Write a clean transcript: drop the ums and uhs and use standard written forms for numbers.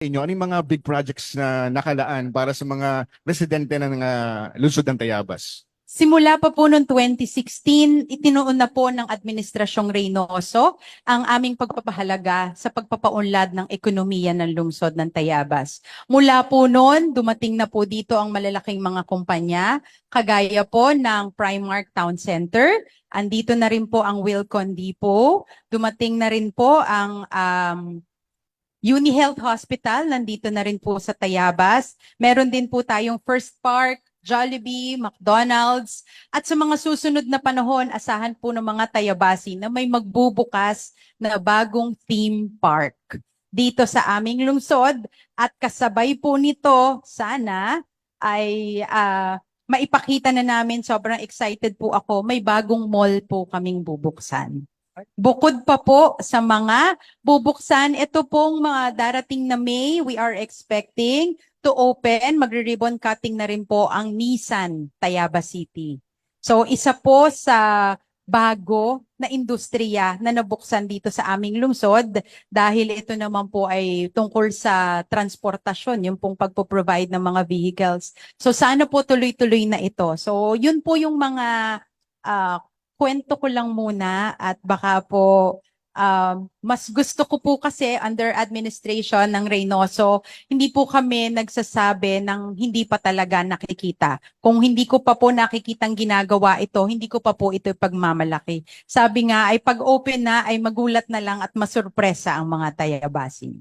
inyo, ano yung mga big projects na nakalaan para sa mga residente ng lungsod ng Tayabas? Simula pa po noong 2016, itinuon na po ng Administrasyong Reynoso ang aming pagpapahalaga sa pagpapaunlad ng ekonomiya ng lungsod ng Tayabas. Mula po noon, dumating na po dito ang malalaking mga kumpanya, kagaya po ng Primark Town Center. Andito na rin po ang Wilcon Depot. Dumating na rin po ang UniHealth Hospital, nandito na rin po sa Tayabas. Meron din po tayong First Park, Jollibee, McDonald's. At sa mga susunod na panahon, asahan po ng mga Tayabasi na may magbubukas na bagong theme park dito sa aming lungsod. At kasabay po nito, sana ay maipakita na namin, sobrang excited po ako, may bagong mall po kaming bubuksan. Bukod pa po sa mga bubuksan, ito pong mga darating na May, we are expecting to open, magre-ribbon cutting na rin po ang Nissan Tayabas City. So isa po sa bago na industriya na nabuksan dito sa aming lungsod dahil ito naman po ay tungkol sa transportasyon, yung pong pagpo-provide ng mga vehicles. So sana po tuloy-tuloy na ito. So yun po yung mga kwento ko lang muna at baka po mas gusto ko po kasi under administration ng Reynoso, hindi po kami nagsasabi ng hindi pa talaga nakikita. Kung hindi ko pa po nakikitang ginagawa ito, hindi ko pa po ito pagmamalaki. Sabi nga ay pag open na ay magulat na lang at masurpresa ang mga Tayabasin.